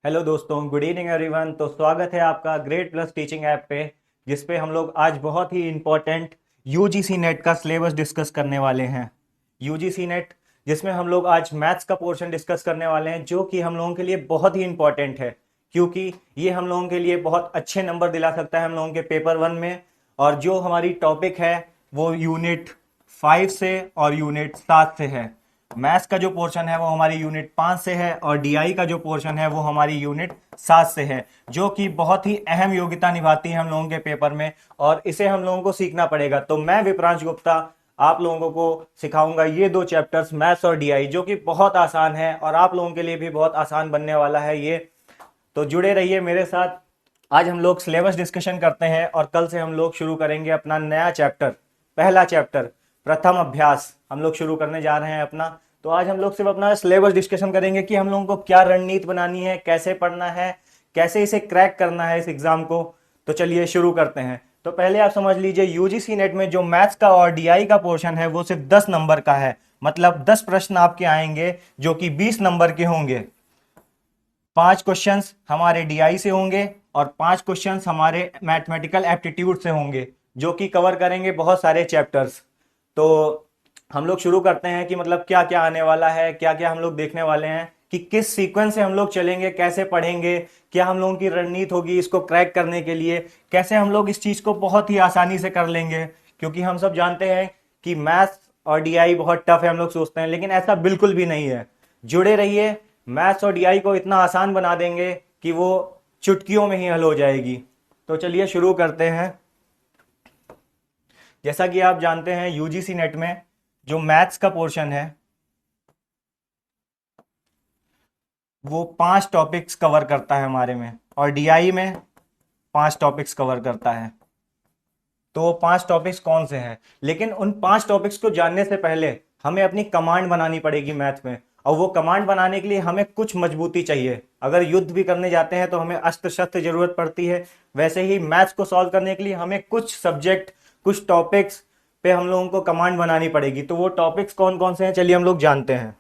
Hello दोस्तों, good evening everyone. तो स्वागत है आपका ग्रेड प्लस टीचिंग ऐप पे, जिस पे हम लोग आज बहुत ही इम्पोर्टेंट यूजीसी नेट का सिलेबस डिस्कस करने वाले हैं। यूजीसी नेट, जिसमें हम लोग आज मैथ्स का पोर्शन डिस्कस करने वाले हैं, जो कि हम लोगों के लिए बहुत ही इम्पोर्टेंट है, क्योंकि ये हम लोगों के लिए बहुत अच्छे नंबर दिला सकता है हम लोगों के पेपर वन में। और जो हमारी टॉपिक है वो यूनिट 5 से और यूनिट 7 से है। मैथ्स का जो पोर्शन है वो हमारी यूनिट 5 से है और डीआई का जो पोर्शन है वो हमारी यूनिट 7 से है, जो कि बहुत ही अहम योग्यता निभाती है हम लोगों के पेपर में, और इसे हम लोगों को सीखना पड़ेगा। तो मैं विप्रांश गुप्ता आप लोगों को सिखाऊंगा ये दो चैप्टर्स, मैथ्स और डीआई, जो कि बहुत आसान है और आप लोगों के लिए भी बहुत आसान बनने वाला है ये। तो जुड़े रहिए मेरे साथ। आज हम लोग सिलेबस डिस्कशन करते हैं और कल से हम लोग शुरू करेंगे अपना नया चैप्टर, पहला चैप्टर प्रथम अभ्यास हम लोग शुरू करने जा रहे हैं अपना। तो आज हम लोग सिर्फ अपना सिलेबस डिस्कशन करेंगे कि हम लोगों को क्या रणनीति बनानी है, कैसे पढ़ना है, कैसे इसे क्रैक करना है इस एग्जाम को। तो चलिए शुरू करते हैं। तो पहले आप समझ लीजिए, यूजीसी नेट में जो मैथ्स का और डीआई का पोर्शन है वो सिर्फ 10 नंबर का है। मतलब 10 प्रश्न आपके आएंगे जो कि 20 नंबर के होंगे। 5 क्वेश्चंस हमारे डीआई से होंगे और 5 क्वेश्चंस हमारे मैथमेटिकल एप्टीट्यूड से होंगे, जो कि कवर करेंगे बहुत सारे चैप्टर्स। तो हम लोग शुरू करते हैं कि मतलब क्या क्या आने वाला है, क्या क्या हम लोग देखने वाले हैं, कि किस सीक्वेंस से हम लोग चलेंगे, कैसे पढ़ेंगे, क्या हम लोगों की रणनीति होगी इसको क्रैक करने के लिए, कैसे हम लोग इस चीज को बहुत ही आसानी से कर लेंगे। क्योंकि हम सब जानते हैं कि मैथ्स और डीआई बहुत टफ है, हम लोग सोचते हैं, लेकिन ऐसा बिल्कुल भी नहीं है। जुड़े रहिए, मैथ्स और डीआई को इतना आसान बना देंगे कि वो चुटकियों में ही हल हो जाएगी। तो चलिए शुरू करते हैं। जैसा कि आप जानते हैं, यूजीसी नेट में जो मैथ्स का पोर्शन है वो 5 टॉपिक्स कवर करता है हमारे में, और डीआई में 5 टॉपिक्स कवर करता है। तो वो 5 टॉपिक्स कौन से हैं? लेकिन उन 5 टॉपिक्स को जानने से पहले हमें अपनी कमांड बनानी पड़ेगी मैथ में, और वो कमांड बनाने के लिए हमें कुछ मजबूती चाहिए। अगर युद्ध भी करने जाते हैं तो हमें अस्त्र शस्त्र जरूरत पड़ती है, वैसे ही मैथ्स को सॉल्व करने के लिए हमें कुछ सब्जेक्ट, कुछ टॉपिक्स पे हम लोगों को कमांड बनानी पड़ेगी। तो वो टॉपिक्स कौन कौन से हैं, चलिए हम लोग जानते हैं।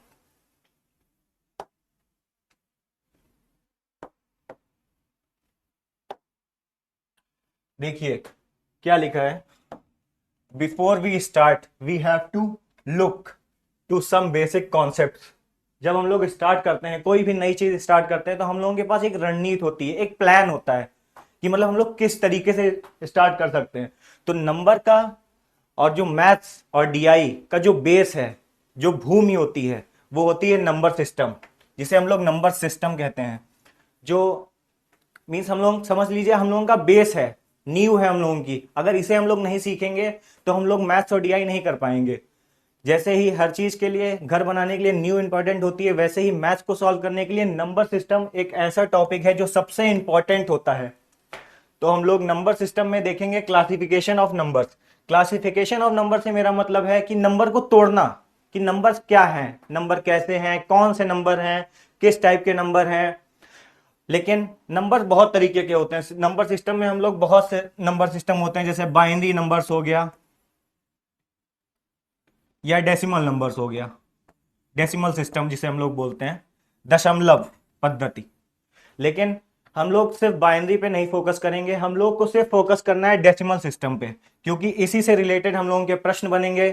देखिए क्या लिखा है। Before we start we have to look to some basic concepts. जब हम लोग स्टार्ट करते हैं, कोई भी नई चीज स्टार्ट करते हैं, तो हम लोगों के पास एक रणनीति होती है, एक प्लान होता है कि मतलब हम लोग किस तरीके से स्टार्ट कर सकते हैं। तो नंबर का और जो मैथ्स और डीआई का जो बेस है, जो भूमि होती है, वो होती है नंबर सिस्टम, जिसे हम लोग नंबर सिस्टम कहते हैं। जो मीन्स हम लोग समझ लीजिए, हम लोगों का बेस है, नींव है हम लोगों की। अगर इसे हम लोग नहीं सीखेंगे तो हम लोग मैथ्स और डीआई नहीं कर पाएंगे। जैसे ही हर चीज के लिए, घर बनाने के लिए न्यू इंपॉर्टेंट होती है, वैसे ही मैथ्स को सॉल्व करने के लिए नंबर सिस्टम एक ऐसा टॉपिक है जो सबसे इंपॉर्टेंट होता है। तो हम लोग नंबर सिस्टम में देखेंगे classification of numbers. Classification of number से मेरा मतलब है कि नंबर को तोड़ना, कि नंबर्स क्या हैं, नंबर कैसे हैं, कौन से नंबर हैं, किस टाइप के नंबर हैं। लेकिन नंबर बहुत तरीके के होते हैं नंबर सिस्टम में। हम लोग बहुत से नंबर सिस्टम होते हैं, जैसे बाइनरी नंबर्स हो गया या डेसिमल नंबर्स हो गया। डेसिमल सिस्टम जिसे हम लोग बोलते हैं, दशमलव पद्धति। लेकिन हम लोग सिर्फ बाइनरी पे नहीं फोकस करेंगे, हम लोग को सिर्फ फोकस करना है डेसिमल सिस्टम पे, क्योंकि इसी से रिलेटेड हम लोगों के प्रश्न बनेंगे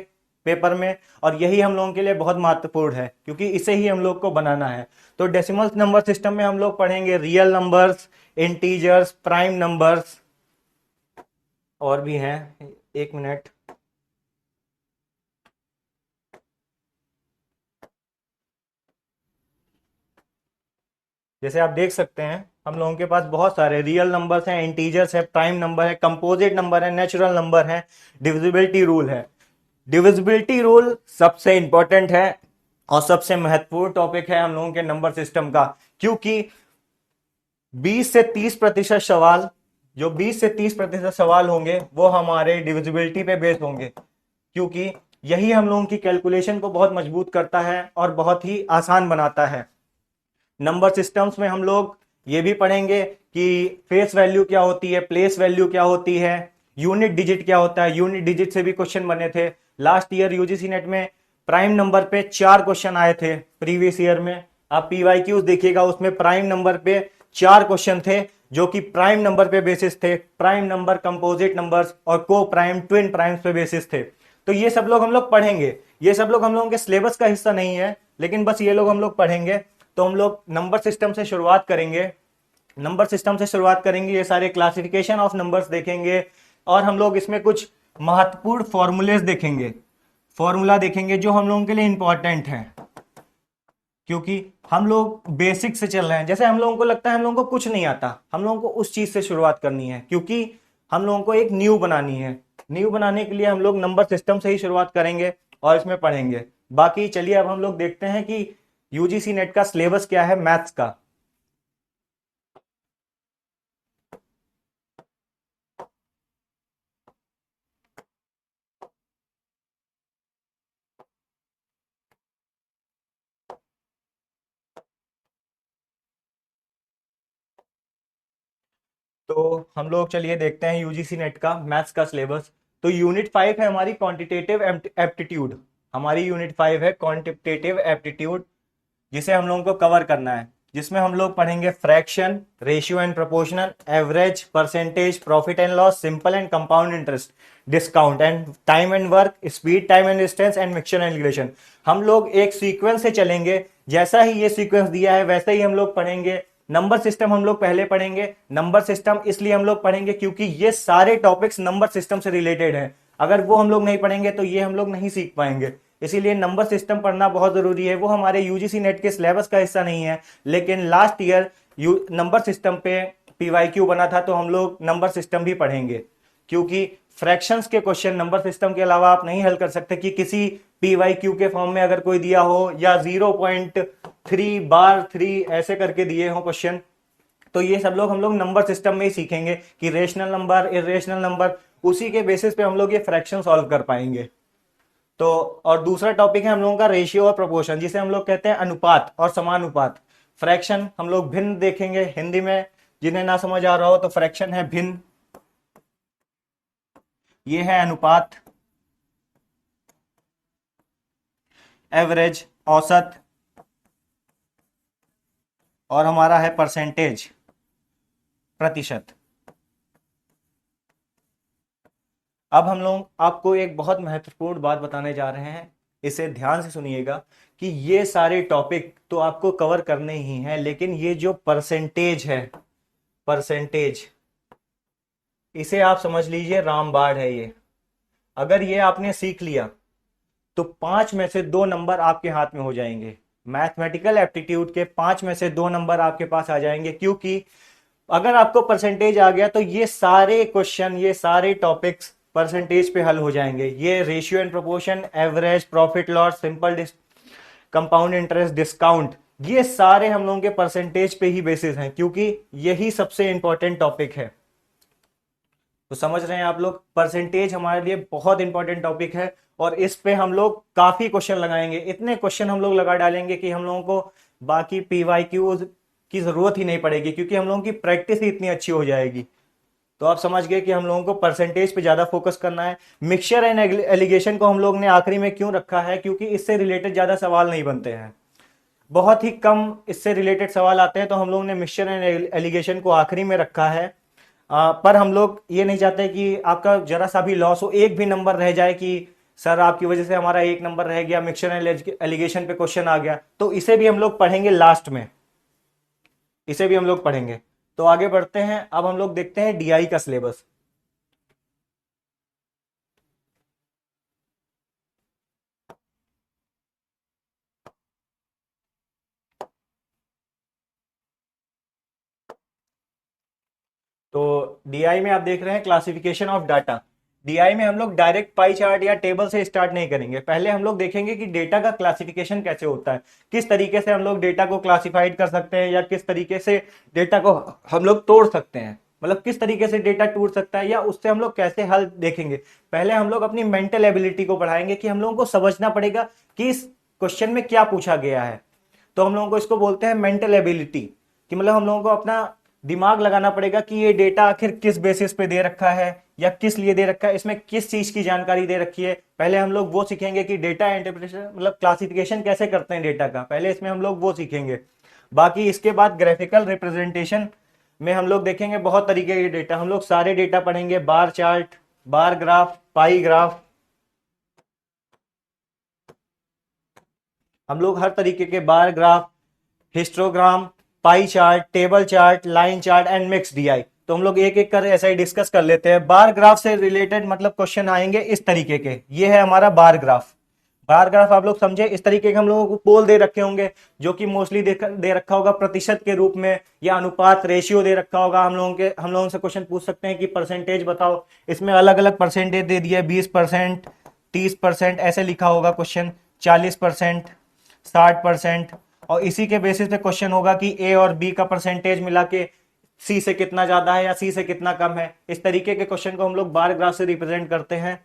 पेपर में, और यही हम लोगों के लिए बहुत महत्वपूर्ण है, क्योंकि इसे ही हम लोग को बनाना है। तो डेसिमल नंबर सिस्टम में हम लोग पढ़ेंगे real numbers, integers, prime numbers, और भी हैं। एक मिनट। जैसे आप देख सकते हैं, हम लोगों के पास बहुत सारे रियल नंबर्स हैं, इंटीजर्स है, प्राइम नंबर है, कंपोजिट नंबर है, नेचुरल नंबर है, डिविजिबिलिटी रूल है। डिविजिबिलिटी रूल सबसे इंपॉर्टेंट है और सबसे महत्वपूर्ण टॉपिक है हम लोगों के नंबर सिस्टम का, क्योंकि 20 से 30% सवाल, जो 20 से 30% सवाल होंगे वो हमारे डिविजिबिलिटी पे बेस्ड होंगे, क्योंकि यही हम लोगों की कैलकुलेशन को बहुत मजबूत करता है और बहुत ही आसान बनाता है। नंबर सिस्टम्स में हम लोग ये भी पढ़ेंगे कि फेस वैल्यू क्या होती है, प्लेस वैल्यू क्या होती है, यूनिट डिजिट क्या होता है। यूनिट डिजिट से भी क्वेश्चन बने थे लास्ट ईयर यूजीसी नेट में। प्राइम नंबर पे 4 क्वेश्चन आए थे प्रीवियस ईयर में। आप पीवाईक्यूज देखिएगा, उसमें प्राइम नंबर पे 4 क्वेश्चन थे जो कि प्राइम नंबर पे बेसिस थे, प्राइम नंबर, कंपोजिट नंबर्स और को प्राइम, ट्विन प्राइम्स पे बेसिस थे। तो ये सब लोग हम लोग पढ़ेंगे, ये सब लोग हम लोगों के सिलेबस का हिस्सा नहीं है, लेकिन बस ये लोग हम लोग पढ़ेंगे। तो हम लोग नंबर सिस्टम से शुरुआत करेंगे, ये सारे क्लासिफिकेशन ऑफ नंबर्स देखेंगे, और हम लोग इसमें कुछ महत्वपूर्ण फॉर्मूलेस देखेंगे, फॉर्मूला देखेंगे जो हम लोगों के लिए इंपॉर्टेंट है, क्योंकि हम लोग बेसिक से चल रहे हैं। जैसे हम लोगों को लगता है हम लोगों को कुछ नहीं आता, हम लोगों को उस चीज से शुरुआत करनी है, क्योंकि हम लोगों को एक न्यू बनानी है। न्यू बनाने के लिए हम लोग नंबर सिस्टम से ही शुरुआत करेंगे और इसमें पढ़ेंगे। बाकी चलिए अब हम लोग देखते हैं कि यूजीसी नेट का सिलेबस क्या है मैथ्स का। तो हम लोग चलिए देखते हैं यूजीसी नेट का मैथ्स का सिलेबस। तो यूनिट 5 है हमारी क्वांटिटेटिव एप्टीट्यूड, हमारी यूनिट 5 है क्वांटिटेटिव एप्टीट्यूड, जिसे हम लोगों को कवर करना है, जिसमें हम लोग पढ़ेंगे fraction, ratio and proportional, average, percentage, profit and loss, simple and compound interest, discount and time and work, speed, time and distance and mixture and relation. हम लोग एक सीक्वेंस से चलेंगे, जैसा ही ये सीक्वेंस दिया है वैसे ही हम लोग पढ़ेंगे। नंबर सिस्टम हम लोग पहले पढ़ेंगे। नंबर सिस्टम इसलिए हम लोग पढ़ेंगे क्योंकि ये सारे टॉपिक्स नंबर सिस्टम से रिलेटेड हैं। अगर वो हम लोग नहीं पढ़ेंगे तो ये हम लोग नहीं सीख पाएंगे, इसीलिए नंबर सिस्टम पढ़ना बहुत जरूरी है। वो हमारे यूजीसी नेट के सिलेबस का हिस्सा नहीं है, लेकिन लास्ट ईयर नंबर सिस्टम पे पीवाईक्यू बना था, तो हम लोग नंबर सिस्टम भी पढ़ेंगे, क्योंकि फ्रैक्शंस के क्वेश्चन नंबर सिस्टम के अलावा आप नहीं हल कर सकते। कि किसी पीवाईक्यू के फॉर्म में अगर कोई दिया हो, या 0.3 ऐसे करके दिए हो क्वेश्चन, तो ये सब लोग हम लोग नंबर सिस्टम में ही सीखेंगे कि रेशनल नंबर, इरेशनल नंबर, उसी के बेसिस पे हम लोग ये फ्रैक्शन सॉल्व कर पाएंगे। तो और दूसरा टॉपिक है हम लोगों का रेशियो और प्रोपोर्शन, जिसे हम लोग कहते हैं अनुपात और समानुपात। फ्रैक्शन हम लोग भिन्न देखेंगे हिंदी में, जिन्हें ना समझ आ रहा हो तो फ्रैक्शन है भिन्न, ये है अनुपात, एवरेज औसत, और हमारा है परसेंटेज प्रतिशत। अब हम लोग आपको एक बहुत महत्वपूर्ण बात बताने जा रहे हैं, इसे ध्यान से सुनिएगा कि ये सारे टॉपिक तो आपको कवर करने ही हैं, लेकिन ये जो परसेंटेज है, परसेंटेज, इसे आप समझ लीजिए रामबाण है ये। अगर ये आपने सीख लिया तो 5 में से 2 नंबर आपके हाथ में हो जाएंगे। मैथमेटिकल एप्टीट्यूड के 5 में से 2 नंबर आपके पास आ जाएंगे, क्योंकि अगर आपको परसेंटेज आ गया तो ये सारे क्वेश्चन, ये सारे टॉपिक्स परसेंटेज पे हल हो जाएंगे। ये ratio and proportion, average, profit loss, simple, compound interest, discount, ये सारे हम लोगों के परसेंटेज पे ही बेसिस हैं, क्योंकि यही सबसे इंपॉर्टेंट टॉपिक है। तो समझ रहे हैं आप लोग, परसेंटेज हमारे लिए बहुत इंपॉर्टेंट टॉपिक है, और इस पे हम लोग काफी क्वेश्चन लगाएंगे। इतने क्वेश्चन हम लोग लगा डालेंगे कि हम लोगों को बाकी पीवाईक्यू की जरूरत ही नहीं पड़ेगी, क्योंकि हम लोगों की प्रैक्टिस ही इतनी अच्छी हो जाएगी। तो आप समझ गए कि हम लोगों को परसेंटेज पे ज्यादा फोकस करना है। मिक्सचर एंड एलिगेशन को हम लोग ने आखिरी में क्यों रखा है, क्योंकि इससे रिलेटेड ज्यादा सवाल नहीं बनते हैं, बहुत ही कम इससे रिलेटेड सवाल आते हैं, तो हम लोगों ने मिक्सचर एंड एलिगेशन को आखिरी में रखा है। पर हम लोग ये नहीं चाहते कि आपका जरा सा भी लॉस हो, एक भी नंबर रह जाए कि सर आपकी वजह से हमारा एक नंबर रह गया, मिक्सचर एंड एलिगेशन पे क्वेश्चन आ गया, तो इसे भी हम लोग पढ़ेंगे लास्ट में, इसे भी हम लोग पढ़ेंगे। तो आगे बढ़ते हैं, अब हम लोग देखते हैं डीआई का सिलेबस। तो डीआई में आप देख रहे हैं क्लासिफिकेशन ऑफ डाटा। डीआई में हम लोग डायरेक्ट पाई चार्ट या टेबल से स्टार्ट नहीं करेंगे, पहले हम लोग देखेंगे कि डेटा का क्लासिफिकेशन कैसे होता है, किस तरीके से हम लोग डेटा को क्लासिफाइड कर सकते हैं, या किस तरीके से डेटा को हम लोग तोड़ सकते हैं, मतलब किस तरीके से डेटा टूट सकता है, या उससे हम लोग कैसे हल देखेंगे। पहले हम लोग अपनी मेंटल एबिलिटी को बढ़ाएंगे, कि हम लोगों को समझना पड़ेगा कि इस क्वेश्चन में क्या पूछा गया है। तो हम लोगों को इसको बोलते हैं मेंटल एबिलिटी, कि मतलब हम लोगों को अपना दिमाग लगाना पड़ेगा कि ये डेटा आखिर किस बेसिस पे दे रखा है, या किस लिए दे रखा है, इसमें किस चीज की जानकारी दे रखी है। पहले हम लोग वो सीखेंगे कि डेटा इंटरप्रिटेशन, मतलब क्लासिफिकेशन कैसे करते हैं डेटा का, पहले इसमें हम लोग वो सीखेंगे। बाकी इसके बाद ग्राफिकल रिप्रेजेंटेशन में हम लोग देखेंगे बहुत तरीके के डेटा, हम लोग सारे डेटा पढ़ेंगे, बार चार्ट, बार ग्राफ, पाई ग्राफ, हम लोग हर तरीके के bar graph, histogram, pie chart, table chart, line chart and mix DI, तो हम लोग एक एक कर ऐसा ही डिस्कस कर लेते हैं। बार ग्राफ से रिलेटेड मतलब क्वेश्चन आएंगे इस तरीके के, ये है हमारा बार ग्राफ। बार ग्राफ आप लोग समझे, इस तरीके के हम लोगों को पोल दे रखे होंगे जो कि मोस्टली दे रखा होगा प्रतिशत के रूप में या अनुपात रेशियो दे रखा होगा। हम लोगों से क्वेश्चन पूछ सकते हैं कि परसेंटेज बताओ, इसमें अलग अलग परसेंटेज दे दिया, 20%, 30% ऐसे लिखा होगा क्वेश्चन, 40%, 60%, और इसी के बेसिस पे क्वेश्चन होगा कि ए और बी का परसेंटेज मिला के सी से कितना ज्यादा है या सी से कितना कम है। इस तरीके के क्वेश्चन को हम लोग बार ग्राफ से रिप्रेजेंट करते हैं।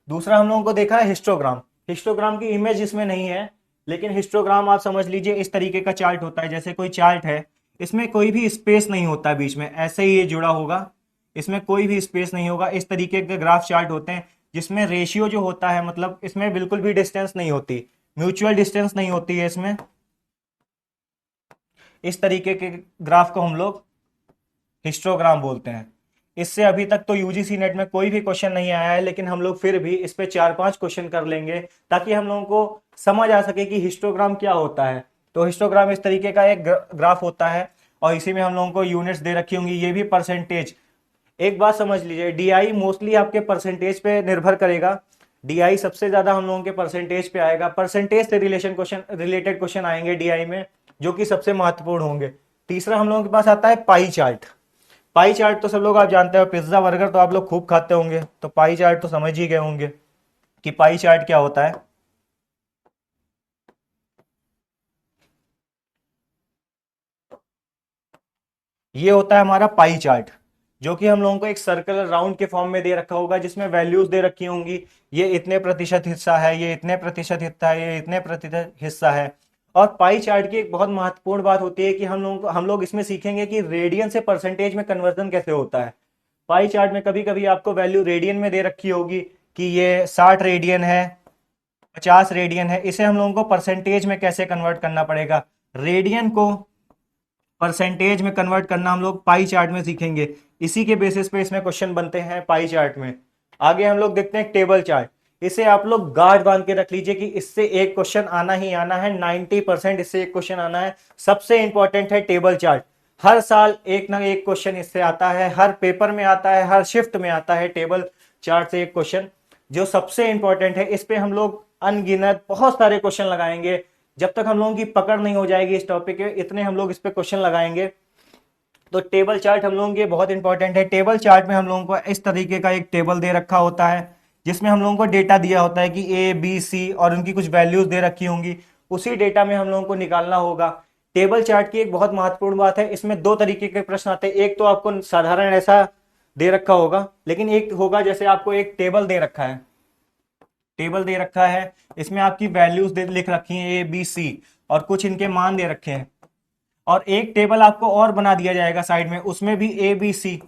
दूसरा हम लोगों को देखा है हिस्टोग्राम। हिस्टोग्राम की इमेज इसमें नहीं है, लेकिन हिस्टोग्राम आप समझ लीजिए इस तरीके का चार्ट होता है, जैसे कोई चार्ट है, इसमें कोई भी स्पेस नहीं होता बीच में, ऐसे ही ये जुड़ा होगा, इसमें कोई भी स्पेस नहीं होगा। इस तरीके के ग्राफ चार्ट होते हैं जिसमें रेशियो जो होता है, मतलब इसमें बिल्कुल भी डिस्टेंस नहीं होती, म्यूचुअल डिस्टेंस नहीं होती है इसमें। इस तरीके के ग्राफ को हम लोग हिस्टोग्राम बोलते हैं। इससे अभी तक तो यूजीसी नेट में कोई भी क्वेश्चन नहीं आया है, लेकिन हम लोग फिर भी इस पे 4-5 क्वेश्चन कर लेंगे ताकि हम लोगों को समझ आ सके कि हिस्टोग्राम क्या होता है। तो हिस्टोग्राम इस तरीके का एक ग्राफ होता है और इसी में हम लोगों को यूनिट्स दे रखी होंगी, ये भी परसेंटेज। एक बात समझ लीजिए, डीआई मोस्टली आपके परसेंटेज पे निर्भर करेगा, डीआई सबसे ज्यादा हम लोगों के परसेंटेज पे आएगा, परसेंटेज से रिलेटेड क्वेश्चन आएंगे डीआई में जो कि सबसे महत्वपूर्ण होंगे। तीसरा हम लोगों के पास आता है पाई चार्ट। पाई चार्ट तो सब लोग आप जानते हो, पिज्जा बर्गर तो आप लोग खूब खाते होंगे, तो पाई चार्ट तो समझ ही गए होंगे कि पाई चार्ट क्या होता है। ये होता है हमारा पाई चार्ट, जो कि हम लोगों को एक सर्कल राउंड के फॉर्म में दे रखा होगा, जिसमें वैल्यूज दे रखी होंगी, ये इतने प्रतिशत हिस्सा है, ये इतने प्रतिशत हिस्सा है, ये इतने प्रतिशत हिस्सा है। और पाई चार्ट की एक बहुत महत्वपूर्ण बात होती है कि हम लोग इसमें सीखेंगे कि रेडियन से परसेंटेज में कन्वर्जन कैसे होता है। पाई चार्ट में कभी कभी आपको वैल्यू रेडियन में दे रखी होगी कि ये 60 रेडियन है, 50 रेडियन है, इसे हम लोगों को परसेंटेज में कैसे कन्वर्ट करना पड़ेगा, रेडियन को परसेंटेज में कन्वर्ट करना हम लोग पाई चार्ट में सीखेंगे। इसी के बेसिस पे इसमें क्वेश्चन बनते हैं पाई चार्ट में। आगे हम लोग देखते हैं टेबल चार्ट। इसे आप लोग गार्ड बांध के रख लीजिए कि इससे एक क्वेश्चन आना ही आना है, 90% इससे एक क्वेश्चन आना है। सबसे इंपॉर्टेंट है टेबल चार्ट, हर साल एक ना एक क्वेश्चन इससे आता है, हर पेपर में आता है, हर शिफ्ट में आता है टेबल चार्ट से एक क्वेश्चन, जो सबसे इंपॉर्टेंट है। इस पे हम लोग अनगिनत बहुत सारे क्वेश्चन लगाएंगे, जब तक हम लोगों की पकड़ नहीं हो जाएगी इस टॉपिक के, इतने हम लोग इस पे क्वेश्चन लगाएंगे। तो टेबल चार्ट हम लोगों के बहुत इंपॉर्टेंट है। टेबल चार्ट में हम लोगों को इस तरीके का एक टेबल दे रखा होता है, जिसमें हम लोगों को डेटा दिया होता है कि ए बी सी और उनकी कुछ वैल्यूज दे रखी होंगी, उसी डेटा में हम लोगों को निकालना होगा। टेबल चार्ट की एक बहुत महत्वपूर्ण बात है, इसमें दो तरीके के प्रश्न आते हैं। एक तो आपको साधारण ऐसा दे रखा होगा, लेकिन एक होगा जैसे आपको एक टेबल दे रखा है, टेबल दे रखा है, इसमें आपकी वैल्यूज लिख रखी हैं ए बी सी और कुछ इनके मान दे रखे हैं, और एक टेबल आपको और बना दिया जाएगा साइड में, उसमें भी ए बी सी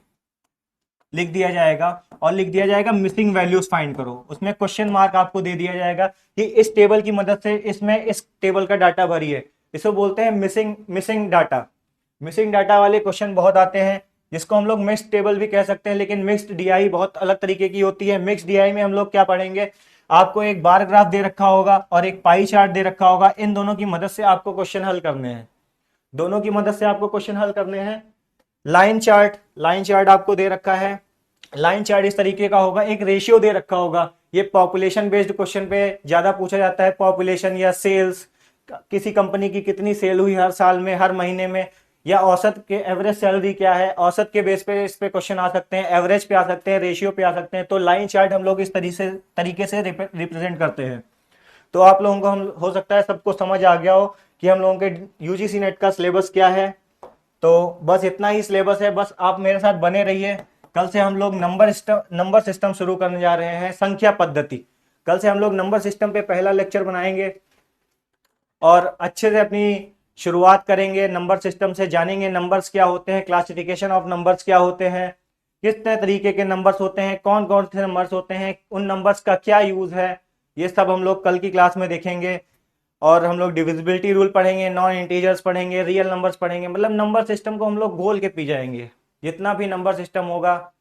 लिख दिया जाएगा और लिख दिया जाएगा मिसिंग वैल्यूज फाइंड करो। उसमें क्वेश्चन मार्क आपको दे दिया जाएगा कि इस टेबल की मदद से इसमें इस टेबल का डाटा भरिए। इसको बोलते हैं मिसिंग डाटा। मिसिंग डाटा वाले क्वेश्चन बहुत आते हैं, जिसको हम लोग मिक्स्ड टेबल भी कह सकते हैं, लेकिन मिक्स्ड डीआई बहुत अलग तरीके की होती है। मिक्स्ड डीआई में हम लोग क्या पढ़ेंगे, आपको एक बार ग्राफ दे रखा होगा और एक पाई चार्ट दे रखा होगा, इन दोनों की मदद से आपको क्वेश्चन हल करने हैं, दोनों की मदद से आपको क्वेश्चन हल करने हैं। लाइन चार्ट आपको दे रखा है। लाइन चार्ट इस तरीके का होगा, एक रेशियो दे रखा होगा, ये पॉपुलेशन बेस्ड क्वेश्चन पे ज्यादा पूछा जाता है, पॉपुलेशन या सेल्स, किसी कंपनी की कितनी सेल हुई हर साल में, हर महीने में, या औसत के एवरेज सैलरी क्या है, औसत के बेस पे इस पे क्वेश्चन आ सकते हैं, एवरेज पे आ सकते हैं, रेशियो पे आ सकते हैं। तो लाइन चार्ट हम लोग इस तरीके से रिप्रेजेंट करते हैं। तो आप लोगों को हम हो सकता है सबको समझ आ गया हो कि हम लोगों के यूजीसी नेट का सिलेबस क्या है। तो बस इतना ही सिलेबस है, बस आप मेरे साथ बने रहिए। कल से हम लोग नंबर सिस्टम शुरू करने जा रहे हैं, संख्या पद्धति। कल से हम लोग नंबर सिस्टम पे पहला लेक्चर बनाएंगे और अच्छे से अपनी शुरुआत करेंगे नंबर सिस्टम से, जानेंगे नंबर्स क्या होते हैं, क्लासिफिकेशन ऑफ नंबर्स क्या होते हैं, किस तरीके के नंबर्स होते हैं, कौन कौन से नंबर्स होते हैं, उन नंबर्स का क्या यूज है, ये सब हम लोग कल की क्लास में देखेंगे। और हम लोग डिविजिबिलिटी रूल पढ़ेंगे, नॉन इंटीजर्स पढ़ेंगे, रियल नंबर्स पढ़ेंगे, मतलब नंबर सिस्टम को हम लोग घोल के पी जाएंगे। जितना भी नंबर सिस्टम होगा